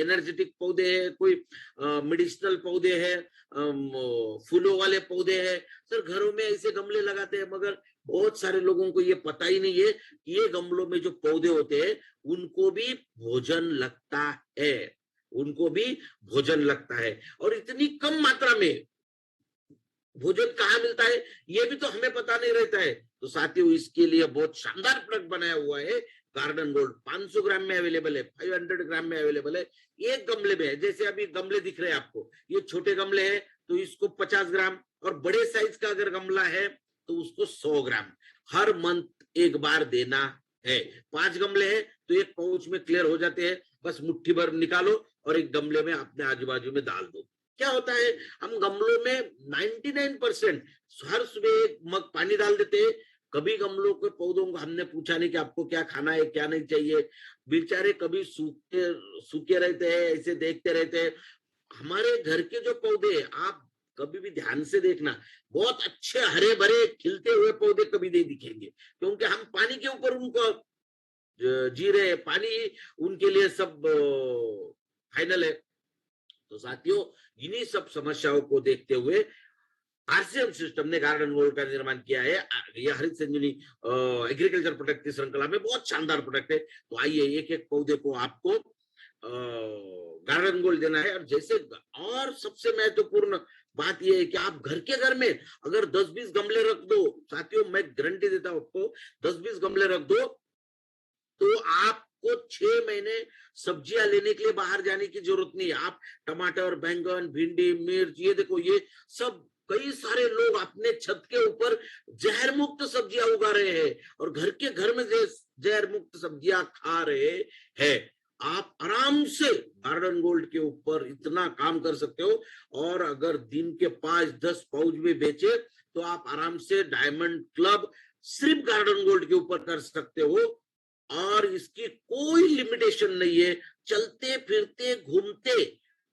Energetic पौधे हैं, कोई मेडिसिनल पौधे हैं, फूलों वाले पौधे हैं। सर घरों में ऐसे गमले लगाते हैं, मगर बहुत सारे लोगों को ये पता ही नहीं है कि ये गमलों में जो पौधे होते हैं उनको भी भोजन लगता है, उनको भी भोजन लगता है। और इतनी कम मात्रा में भोजन कहाँ मिलता है ये भी तो हमें पता नहीं रहता है। तो साथियों इसके लिए बहुत शानदार प्रोडक्ट बनाया हुआ है गार्डन गोल्ड। 500 ग्राम में अवेलेबल है, 500 ग्राम में अवेलेबल है, एक गमले में है। जैसे अभी गमले दिख रहे हैं आपको, ये छोटे गमले हैं तो इसको 50 ग्राम, और बड़े साइज का अगर गमला है तो उसको 100 ग्राम हर मंथ एक बार देना है। 5 गमले हैं तो एक पाउच में क्लियर हो जाते हैं, बस मुट्ठी भर निकालो और एक गमले में अपने आजू बाजू में डाल दो। क्या होता है, हम गमलों में 99% हर सुबह एक मग पानी डाल देते हैं। कभी गमलों के पौधों को हमने पूछा नहीं कि आपको क्या खाना है क्या नहीं चाहिए, बेचारे कभी सूखे सूखे रहते हैं, ऐसे देखते रहते हैं। हमारे घर के जो पौधे आप कभी भी ध्यान से देखना, बहुत अच्छे हरे भरे खिलते हुए पौधे कभी नहीं दिखेंगे, क्योंकि हम पानी के ऊपर उनको जी रहे, पानी उनके लिए सब फाइनल है। तो साथियों इन्हीं सब समस्याओं को देखते हुए आरसीएम सिस्टम ने गार्डन गोल्ड का निर्माण किया है। यह हरित संजीवनी एग्रीकल्चर प्रोडक्ट की श्रृंखला में बहुत शानदार प्रोडक्ट है। तो आइए एक एक पौधे को आपको गार्डन गोल्ड देना है। और जैसे और सबसे महत्वपूर्ण बात यह है कि आप घर में अगर 10-20 गमले रख दो, साथियों मैं गारंटी देता हूं आपको, 10-20 गमले रख दो तो आपको 6 महीने सब्जियां लेने के लिए बाहर जाने की जरूरत नहीं है। आप टमाटर, बैंगन, भिंडी, मिर्च, ये देखो ये सब कई सारे लोग अपने छत के ऊपर जहर मुक्त सब्जियां उगा रहे हैं और घर में जहर मुक्त सब्जियां खा रहे हैं। आप आराम से गार्डन गोल्ड के ऊपर इतना काम कर सकते हो। और अगर दिन के 5-10 पाउच भी बेचे तो आप आराम से डायमंड क्लब सिर्फ गार्डन गोल्ड के ऊपर कर सकते हो। और इसकी कोई लिमिटेशन नहीं है, चलते फिरते घूमते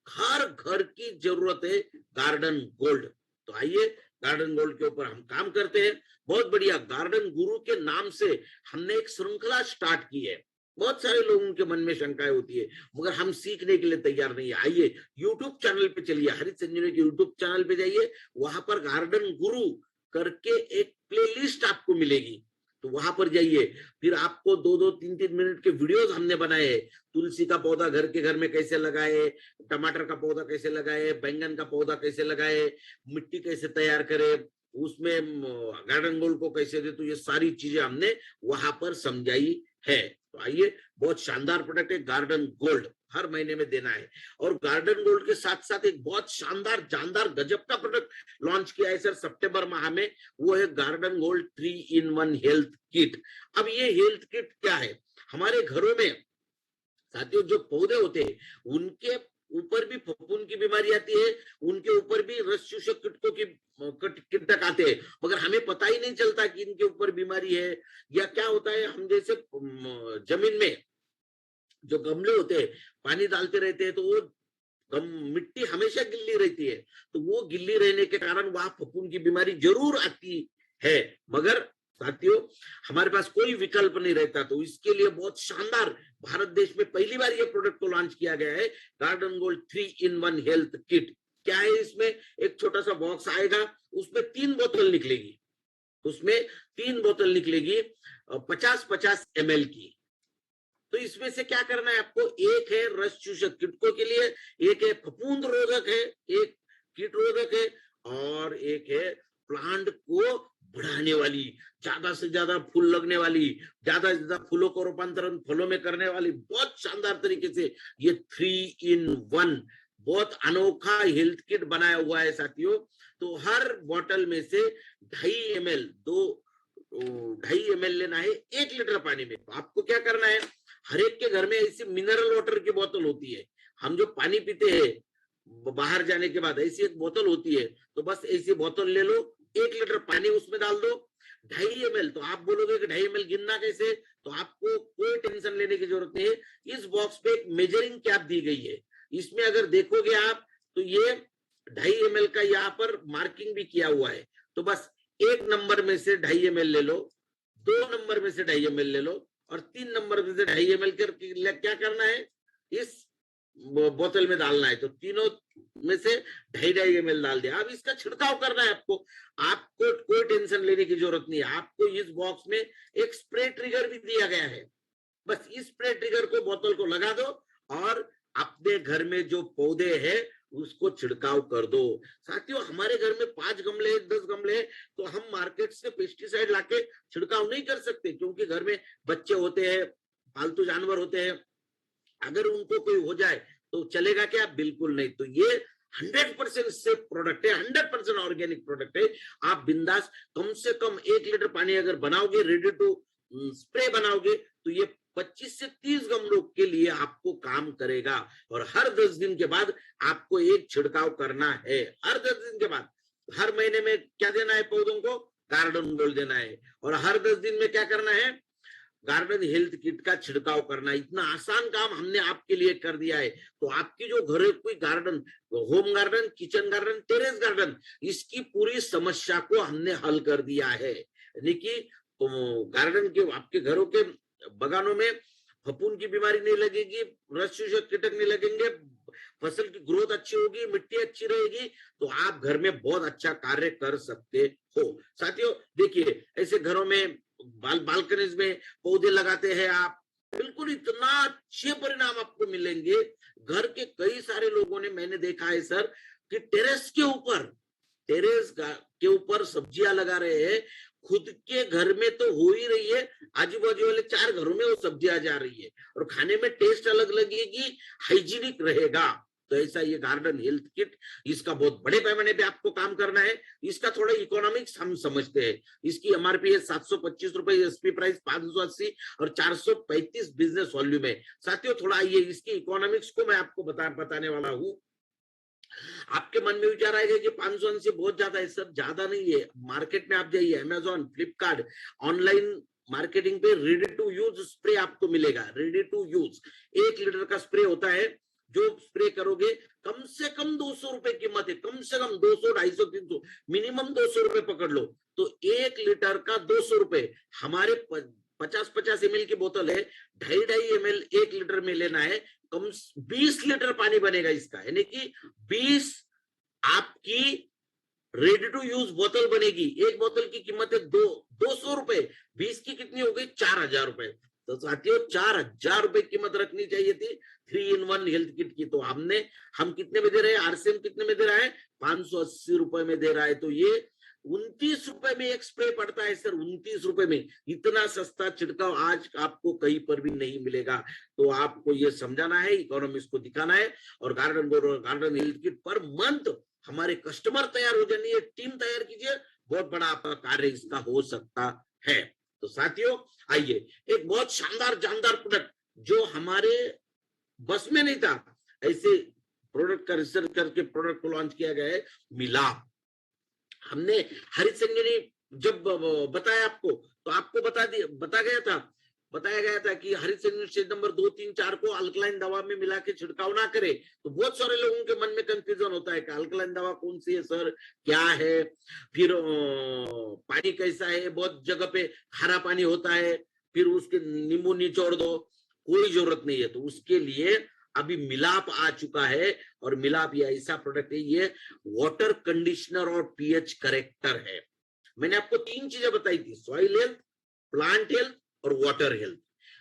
हर घर की जरूरत है गार्डन गोल्ड। तो आइए गार्डन गोल्ड के ऊपर हम काम करते हैं। बहुत बढ़िया, गार्डन गुरु के नाम से हमने एक श्रृंखला स्टार्ट की है। बहुत सारे लोगों के मन में शंकाएं होती है, मगर हम सीखने के लिए तैयार नहीं है। आइए यूट्यूब चैनल पे चलिए, हरित संजीवनी के यूट्यूब चैनल पे जाइए, वहां पर गार्डन गुरु करके एक प्लेलिस्ट आपको मिलेगी। तो वहां पर जाइए, फिर आपको 2-2, 3-3 मिनट के वीडियोस हमने बनाए। तुलसी का पौधा घर में कैसे लगाए, टमाटर का पौधा कैसे लगाए, बैंगन का पौधा कैसे लगाए, मिट्टी कैसे तैयार करे, उसमें गार्डन गोल्ड को कैसे दे, तो ये सारी चीजें हमने वहां पर समझाई है। तो आइए, बहुत शानदार प्रोडक्ट है गार्डन गोल्ड, हर महीने में देना है। और गार्डन गोल्ड के साथ साथ एक बहुत शानदार जानदार गजब का प्रोडक्ट लॉन्च किया है सर सितंबर माह में, वो है garden gold 3-in-1 health kit. अब ये हेल्थ किट क्या है, हमारे घरों में साथियों जो पौधे होते हैं उनके ऊपर भी फफूंद की बीमारी आती है, उनके ऊपर भी रस चूसक कीटकों की कीटक आते हैं, मगर हमें पता ही नहीं चलता कि इनके ऊपर बीमारी है। या क्या होता है, हम जैसे जमीन में जो गमले होते हैं पानी डालते रहते हैं तो वो मिट्टी हमेशा गिल्ली रहती है, तो वो गिल्ली रहने के कारण वहां फफूंद की बीमारी जरूर आती है। मगर साथियों हमारे पास कोई विकल्प नहीं रहता, तो इसके लिए बहुत शानदार भारत देश में पहली बार ये प्रोडक्ट को लॉन्च किया गया है, garden gold 3-in-1 health kit. क्या है इसमें, एक छोटा सा बॉक्स आएगा, उसमें 3 बोतल निकलेगी, उसमें 3 बोतल निकलेगी 50-50 ml की। तो इसमें से क्या करना है आपको, एक है रस चूसक कीटकों के लिए, एक है फफूंद रोधक है, एक कीट रोधक है, और एक है प्लांट को बढ़ाने वाली, ज्यादा से ज्यादा फूल लगने वाली, ज्यादा से ज्यादा फूलों को रूपांतरण फलों में करने वाली, बहुत शानदार तरीके से ये 3-in-1 बहुत अनोखा हेल्थ किट बनाया हुआ है साथियों। तो हर बोतल में से 2.5 ml 2.5 ml लेना है 1 लीटर पानी में। तो आपको क्या करना है, हर एक के घर में ऐसी मिनरल वाटर की बोतल होती है, हम जो पानी पीते हैं बाहर जाने के बाद ऐसी एक बोतल होती है, तो बस ऐसी बोतल ले लो, 1 लीटर पानी उसमें डाल दो, 2.5 ml। तो आप बोलोगे कि 2.5 ml गिनना कैसे, तो आपको कोई टेंशन लेने की जरूरत नहीं है। इस बॉक्स पे एक मेजरिंग कैप दी गई है, इसमें अगर देखोगे आप तो ये 2.5 ml का यहाँ पर मार्किंग भी किया हुआ है। तो बस 1 नंबर में से 2.5 ml ले लो, 2 नंबर में से 2.5 ml ले लो, और 3 नंबर में से 2.5 ml कर क्या करना है, इस बोतल में डालना है, तो तीनों में से 2.5 ml डाल दिया। अब इसका छिड़काव करना है आपको। आपको कोई टेंशन लेने की जरूरत नहीं है। आपको इस बॉक्स में एक स्प्रे ट्रिगर भी दिया गया है। बस इस स्प्रे ट्रिगर को बोतल को लगा दो और अपने घर में जो पौधे हैं उसको छिड़काव कर दो। साथियों, हमारे घर में 5 गमले 10 गमले, तो हम मार्केट से पेस्टिसाइड लाके छिड़काव नहीं कर सकते, क्योंकि घर में बच्चे होते हैं, पालतू जानवर होते हैं। अगर उनको कोई हो जाए तो चलेगा क्या? बिल्कुल नहीं। तो ये 100% सेफ प्रोडक्ट है, 100% ऑर्गेनिक प्रोडक्ट है। आप बिंदास कम से कम 1 लीटर पानी अगर बनाओगे, रेडी टू स्प्रे बनाओगे, तो ये 25 से 30 गमलों के लिए आपको काम करेगा। और हर 10 दिन के बाद आपको एक छिड़काव करना है। हर 10 दिन के बाद, हर महीने में क्या देना है पौधों को? गार्डन गोल्ड देना है। और हर 10 दिन में क्या करना है? गार्डन हेल्थ किट का छिड़काव करना। इतना आसान काम हमने आपके लिए कर दिया है। तो आपकी जो घर है, कोई garden, home garden, kitchen garden, terrace garden, इसकी पूरी समस्या को हमने हल कर दिया है। यानी कि तो गार्डन के, आपके घरों के बगानों में फफूंद की बीमारी नहीं लगेगी, रस चूसक कीटक नहीं लगेंगे, फसल की ग्रोथ अच्छी होगी, मिट्टी अच्छी रहेगी, तो आप घर में बहुत अच्छा कार्य कर सकते हो। साथियों देखिए, ऐसे घरों में बालकनीज में पौधे लगाते हैं आप, बिल्कुल इतना अच्छे परिणाम आपको मिलेंगे। घर के कई सारे लोगों ने, मैंने देखा है सर, कि टेरेस के ऊपर सब्जियां लगा रहे हैं। खुद के घर में तो हो ही रही है, आजू बाजू वाले 4 घरों में वो सब्जियां जा रही है, और खाने में टेस्ट अलग लगेगी, हाइजीनिक रहेगा। तो ऐसा ये गार्डन हेल्थ किट, इसका बहुत बड़े पैमाने पे आपको काम करना है। इसका थोड़ा इकोनॉमिक्स हम समझते हैं। इसकी एमआरपी है 725 रुपए, एसपी प्राइस 580 और 435 बिजनेस वॉल्यूम है। साथियों थोड़ा ये इसकी इकोनॉमिक्स को मैं आपको बताने वाला हूँ। आपके मन में विचार आएगा कि 580 बहुत ज्यादा है। सर ज्यादा नहीं है। मार्केट में आप जाइए, अमेजोन, फ्लिपकार्ट, ऑनलाइन मार्केटिंग पे रेडी टू यूज स्प्रे आपको मिलेगा। रेडी टू यूज 1 लीटर का स्प्रे होता है, जो स्प्रे करोगे कम से कम 200 रुपए कीमत है। कम से कम 200, 250, 300, मिनिमम 200 रुपए पकड़ लो। तो 1 लीटर का 200 रुपए। हमारे 50-50 ml की बोतल है, 2.5 ml 1 लीटर में लेना है। कम 20 लीटर पानी बनेगा इसका, यानी कि 20 आपकी रेडी टू यूज बोतल बनेगी। एक बोतल की कीमत है 200 रुपए, 20 की कितनी हो गई? 4000 रुपए। तो साथियों 4000 रुपए कीमत रखनी चाहिए थी 3-in-1 हेल्थ किट की। तो हम कितने में दे रहे हैं? आरसीएम कितने में दे रहा है? 580 रुपए में दे रहा है। तो ये 29 रुपए में एक स्प्रे पड़ता है सर, 29 रुपए में। इतना सस्ता छिड़काव आज आपको कहीं पर भी नहीं मिलेगा। तो आपको ये समझाना है, इकोनॉमिक्स को दिखाना है, और garden health kit per month हमारे कस्टमर तैयार हो जानी, टीम तैयार कीजिए, बहुत बड़ा आपका कार्य इसका हो सकता है। तो साथियों आइए, एक बहुत शानदार जानदार प्रोडक्ट जो हमारे बस में नहीं था, ऐसे प्रोडक्ट का रिसर्च करके प्रोडक्ट को लॉन्च किया गया है, मिलाप। हमने हरित संजीवनी जब बताया आपको, तो आपको बताया गया था कि हरित संजीवनी स्टेज नंबर 2, 3, 4 को अल्कलाइन दवा में मिला के छिड़काव ना करे। तो बहुत सारे लोगों के मन में कंफ्यूजन होता है कि अल्कलाइन दवा कौन सी है सर, क्या है, फिर पानी कैसा है, बहुत जगह पे खारा पानी होता है, फिर उसके नींबू निचोड़ दो। कोई जरूरत नहीं है। तो उसके लिए अभी मिलाप आ चुका है, और मिलाप ये ऐसा प्रोडक्ट है, ये वाटर कंडीशनर और पीएच करेक्टर है। मैंने आपको 3 चीजें बताई थी, सॉइल हेल्थ, प्लांट हेल्थ और वाटर हेल्थ।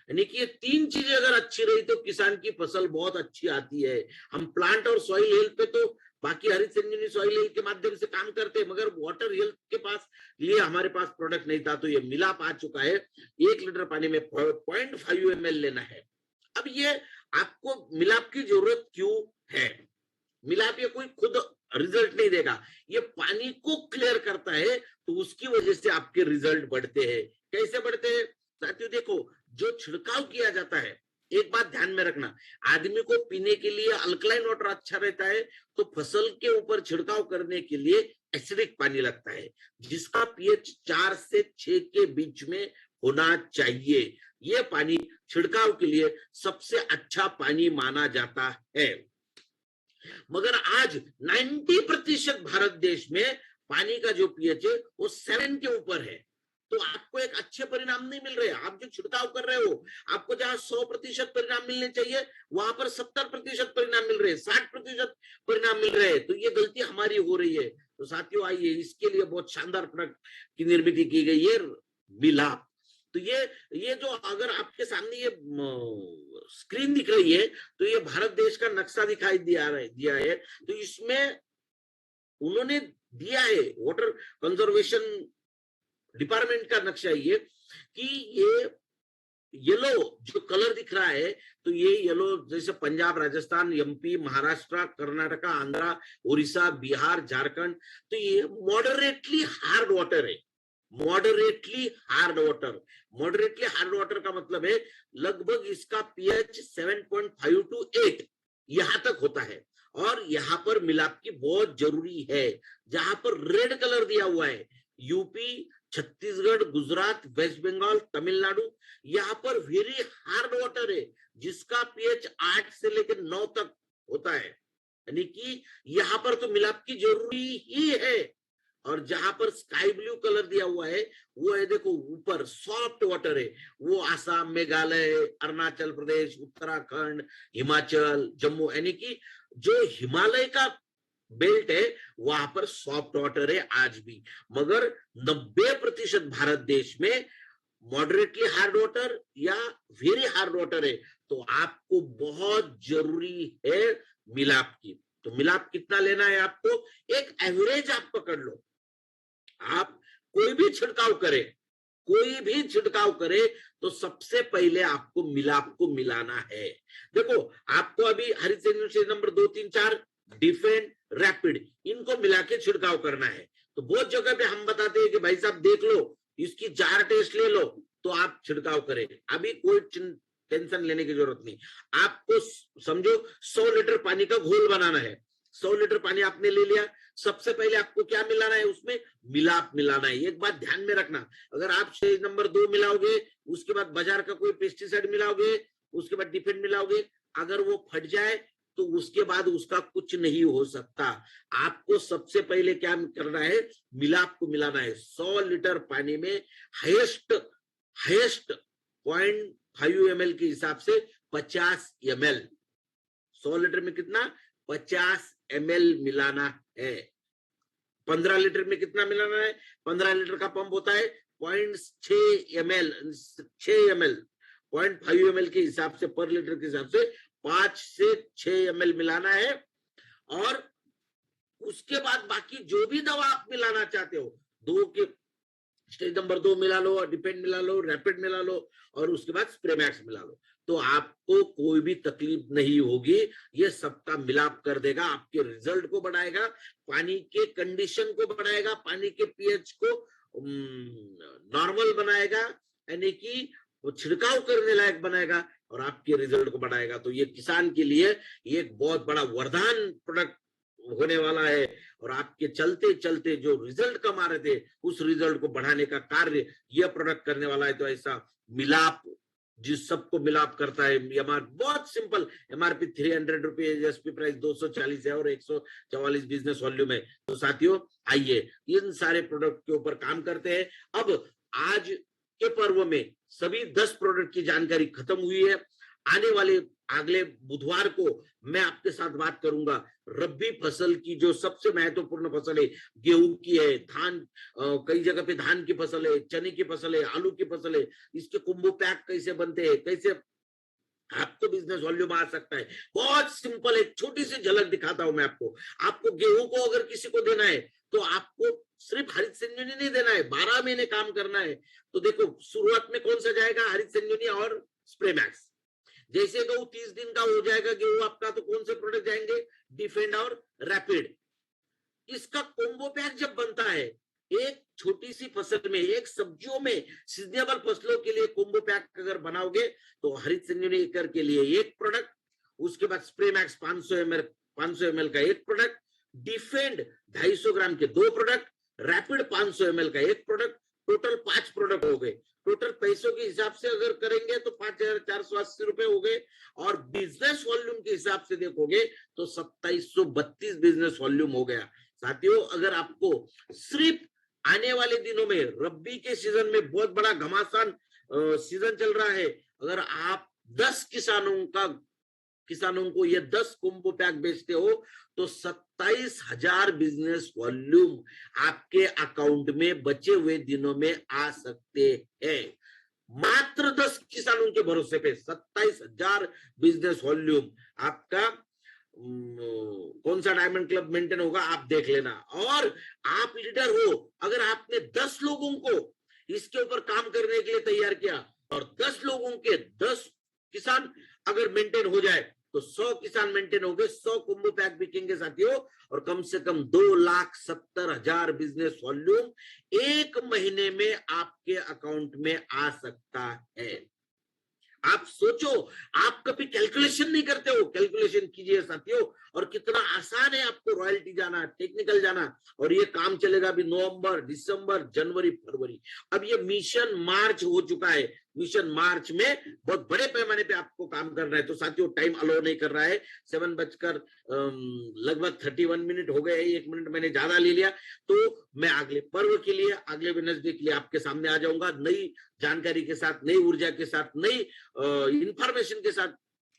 यानी कि ये 3 चीजें अगर अच्छी रही तो किसान की फसल बहुत अच्छी आती है। हम प्लांट और सॉइल हेल्थ पे तो बाकी हरित संजीवनी सॉइल हेल्थ के माध्यम से काम करते हैं, मगर वाटर हेल्थ के पास लिए हमारे पास प्रोडक्ट नहीं था। तो ये मिलाप आ चुका है। 1 लीटर पानी में 0.5 ml लेना है। अब ये आपको मिलाप की जरूरत क्यों है? मिलाप ये कोई खुद रिजल्ट नहीं देगा, ये पानी को क्लियर करता है, तो उसकी वजह से आपके रिजल्ट बढ़ते हैं। कैसे बढ़ते हैं साथियों? देखो, जो छिड़काव किया जाता है, एक बात ध्यान में रखना, आदमी को पीने के लिए अल्कलाइन वाटर अच्छा रहता है, तो फसल के ऊपर छिड़काव करने के लिए एसिडिक पानी लगता है, जिसका पीएच 4 से 6 के बीच में होना चाहिए। ये पानी छिड़काव के लिए सबसे अच्छा पानी माना जाता है। मगर आज 90% भारत देश में पानी का जो पीएच है वो 7 के ऊपर है। तो आपको एक अच्छे परिणाम नहीं मिल रहे। आप जो छिड़काव कर रहे हो, आपको जहां 100% परिणाम मिलने चाहिए, वहां पर 70% परिणाम रहे, 60% परिणाम मिल रहे हैं, तो ये गलती हमारी हो रही है। तो साथियों आइए, इसके लिए बहुत शानदार प्रोडक्ट की निर्मित की गई है, मिलाप। तो ये जो अगर आपके सामने ये स्क्रीन दिख रही है, तो ये भारत देश का नक्शा दिया है। तो इसमें उन्होंने दिया है, वाटर कंजर्वेशन डिपार्टमेंट का नक्शा ये, कि ये येलो जो कलर दिख रहा है, तो ये येलो जैसे पंजाब, राजस्थान, एमपी, महाराष्ट्र, कर्नाटका, आंध्रा, उड़ीसा, बिहार, झारखंड, तो ये मॉडरेटली हार्ड वाटर है। Moderately hard water, moderately hard water का मतलब है लगभग इसका पीएच 7.5 to 8 यहां तक होता है। और यहाँ पर मिलाप की बहुत जरूरी है। जहां पर रेड कलर दिया हुआ है, यूपी, छत्तीसगढ़, गुजरात, वेस्ट बंगाल, तमिलनाडु, यहाँ पर वेरी हार्ड वाटर है, जिसका पीएच 8 से लेकर 9 तक होता है। यानी कि यहाँ पर तो मिलाप की जरूरी ही है। और जहां पर स्काई ब्लू कलर दिया हुआ है, वो है देखो ऊपर सॉफ्ट वाटर है, वो आसाम, मेघालय, अरुणाचल प्रदेश, उत्तराखंड, हिमाचल, जम्मू, यानी कि जो हिमालय का बेल्ट है वहां पर सॉफ्ट वाटर है आज भी। मगर 90% भारत देश में मॉडरेटली हार्ड वाटर या वेरी हार्ड वाटर है। तो आपको बहुत जरूरी है मिलाप की। तो मिलाप कितना लेना है आपको, एक एवरेज आप पकड़ लो। आप कोई भी छिड़काव करे, कोई भी छिड़काव करे, तो सबसे पहले आपको मिलाप को मिलाना है। देखो आपको अभी हरित सेंद्रीय नंबर 2, 3, 4 डिफेंड, रैपिड, इनको मिला के छिड़काव करना है। तो बहुत जगह पे हम बताते हैं कि भाई साहब देख लो, इसकी 4 टेस्ट ले लो तो आप छिड़काव करें। अभी कोई टेंशन लेने की जरूरत नहीं। आपको समझो 100 लीटर पानी का घोल बनाना है। 100 लीटर पानी आपने ले लिया, सबसे पहले आपको क्या मिलाना है, उसमें मिलाप मिलाना है। एक बात ध्यान में रखना, अगर आप स्टेज नंबर 2 मिलाओगे, उसके बाद बाजार का कोई पेस्टिसाइड मिलाओगे, उसके बाद डिफेंड मिलाओगे, अगर वो फट जाए तो उसके बाद उसका कुछ नहीं हो सकता। आपको सबसे पहले क्या करना है, मिलाप को मिलाना है। 100 लीटर पानी में हाईएस्ट 0.5 ml के हिसाब से 50 ml, 100 लीटर में कितना, 50 ml मिलाना है। 15 लीटर में कितना मिलाना है, 15 लीटर का पंप होता है 0.6 ml, 6 ml, 0.5 ml के हिसाब से, पर लीटर के हिसाब से 5 से 6 ml मिलाना है। और उसके बाद बाकी जो भी दवा आप मिलाना चाहते हो, 2 के स्टेज नंबर 2 मिला लो, डिपेंड मिला लो, रैपिड मिला लो, और उसके बाद स्प्रेमैक्स मिला लो, तो आपको कोई भी तकलीफ नहीं होगी। ये सबका मिलाप कर देगा, आपके रिजल्ट को बढ़ाएगा, पानी के कंडीशन को बढ़ाएगा, पानी के पीएच को नॉर्मल बनाएगा, यानी कि वो छिड़काव करने लायक बनाएगा और आपके रिजल्ट को बढ़ाएगा। तो ये किसान के लिए ये एक बहुत बड़ा वरदान प्रोडक्ट होने वाला है। और आपके चलते चलते जो रिजल्ट कमा रहे थे, उस रिजल्ट को बढ़ाने का कार्य यह प्रोडक्ट करने वाला है। तो ऐसा मिलाप जिस सबको मिलाप करता है, बहुत simple, MRP 300 rupees, SP price 240 है और 144 बिजनेस वॉल्यूम है। तो साथियों आइए इन सारे प्रोडक्ट के ऊपर काम करते हैं। अब आज के पर्व में सभी 10 प्रोडक्ट की जानकारी खत्म हुई है। आने वाले अगले बुधवार को मैं आपके साथ बात करूंगा रब्बी फसल की, जो सबसे महत्वपूर्ण फसल है, गेहूं की है, धान, कई जगह पे धान की फसल है, चने की फसल है, आलू की फसल है, इसके कुंभो पैक कैसे बनते हैं, कैसे आपको बिजनेस वॉल्यूम आ सकता है। बहुत सिंपल, एक छोटी सी झलक दिखाता हूं मैं आपको। आपको गेहूं को अगर किसी को देना है, तो आपको सिर्फ हरित संजीवनी नहीं देना है, 12 महीने काम करना है। तो देखो शुरुआत में कौन सा जाएगा, हरित संजीवनी और स्प्रेमैक्स। जैसे गऊ 30 दिन का हो जाएगा गेहूं आपका, तो कौन से प्रोडक्ट जाएंगे, डिफेंड और रैपिड। इसका कोम्बो पैक जब बनता है, एक छोटी सी फसल में, एक सब्जियों में, सीजनेबल फसलों के लिए कोम्बो पैक अगर बनाओगे, तो हरित संजीवनी एकड़ के लिए एक प्रोडक्ट, उसके बाद स्प्रेमैक्स 500 ml का एक प्रोडक्ट, डिफेंड 250 ग्राम के 2 प्रोडक्ट, रैपिड 500 ml का एक प्रोडक्ट, टोटल 5 प्रोडक्ट हो गए। टोटल पैसों के हिसाब से अगर करेंगे तो 5,480 रुपए हो गए, और बिजनेस वॉल्यूम के हिसाब से देखोगे तो 2732 बिजनेस वॉल्यूम हो गया। साथियों अगर आपको सिर्फ आने वाले दिनों में, रब्बी के सीजन में बहुत बड़ा घमासान सीजन चल रहा है, अगर आप 10 किसानों का किसानों को ये 10 कोम्बो पैक बेचते हो तो 27,000 बिजनेस वॉल्यूम आपके अकाउंट में बचे हुए दिनों में आ सकते हैं। मात्र 10 किसानों के भरोसे पे 27,000 बिजनेस वॉल्यूम आपका कौन सा डायमंड क्लब मेंटेन होगा आप देख लेना। और आप लीडर हो, अगर आपने 10 लोगों को इसके ऊपर काम करने के लिए तैयार किया और 10 लोगों के 10 किसान अगर मेंटेन हो जाए तो 100 किसान मेंटेन हो गए, 100 कोम्बो पैक बिकेंगे साथियों, और कम से कम 2,70,000 बिजनेस वॉल्यूम एक महीने में आपके अकाउंट में आ सकता है। आप सोचो, आप कभी कैलकुलेशन नहीं करते हो, कैलकुलेशन कीजिए साथियों। और कितना आसान है आपको रॉयल्टी जाना, टेक्निकल जाना, और ये काम चलेगा अभी नवंबर, दिसंबर, जनवरी, फरवरी। अब ये मिशन मार्च हो चुका है, मिशन मार्च में बहुत बड़े पैमाने पे आपको काम करना है। तो साथियों टाइम अलाउ नहीं कर रहा है, 7 बजकर लगभग 31 मिनट हो गए, 1 मिनट मैंने ज्यादा ले लिया। तो मैं अगले पर्व के लिए, अगले वेडनेसडे के लिए आपके सामने आ जाऊंगा, नई जानकारी के साथ, नई ऊर्जा के साथ, नई इंफॉर्मेशन के साथ।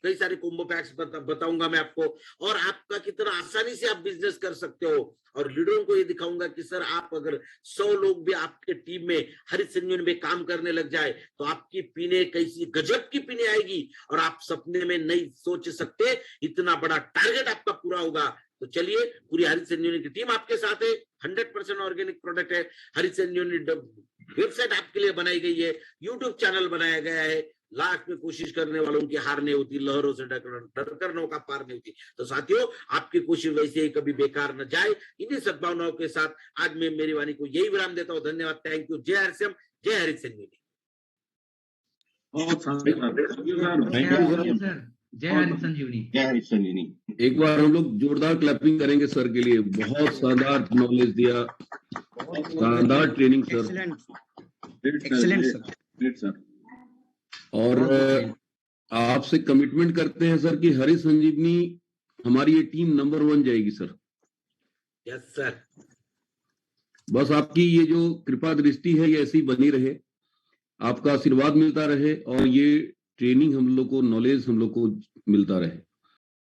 कई सारे कोम्बो पैक्स बताऊंगा मैं आपको, और आपका कितना आसानी से आप बिजनेस कर सकते हो। और लीडरों को ये दिखाऊंगा कि सर आप अगर 100 लोग भी आपके टीम में हरित संजीवनी में काम करने लग जाए तो आपकी पीने कैसी गजब की पीने आएगी, और आप सपने में नहीं सोच सकते इतना बड़ा टारगेट आपका पूरा होगा। तो चलिए, पूरी हरित संजीवनी की टीम आपके साथ है, 100% ऑर्गेनिक प्रोडक्ट है। हरित संजीवनी वेबसाइट आपके लिए बनाई गई है, यूट्यूब चैनल बनाया गया है। लास्ट में कोशिश करने वालों की हार नहीं होती, लहरों से डरकर नौका पार नहीं होती। तो साथियों आपकी कोशिश वैसे ही कभी बेकार न जाए। इन्हीं सद्भावनाओं के साथ आज मैं मेरी वाणी को यही विराम देता हूँ। धन्यवाद, थैंक यू। जय हरिश्चम, जय हरित संजीवनी। जय हरित संजीवनी, जय हरित संजीवनी। एक बार हम लोग जोरदार क्लैपिंग करेंगे सर के लिए। बहुत शानदार नॉलेज दिया, शानदार training sir, excellent sir, great sir. और आपसे कमिटमेंट करते हैं सर कि हरित संजीवनी हमारी ये टीम नंबर 1 जाएगी सर। Yes sir. बस आपकी ये जो कृपा दृष्टि है ये ऐसी बनी रहे, आपका आशीर्वाद मिलता रहे, और ये ट्रेनिंग हम लोग को, नॉलेज हम लोग को मिलता रहे।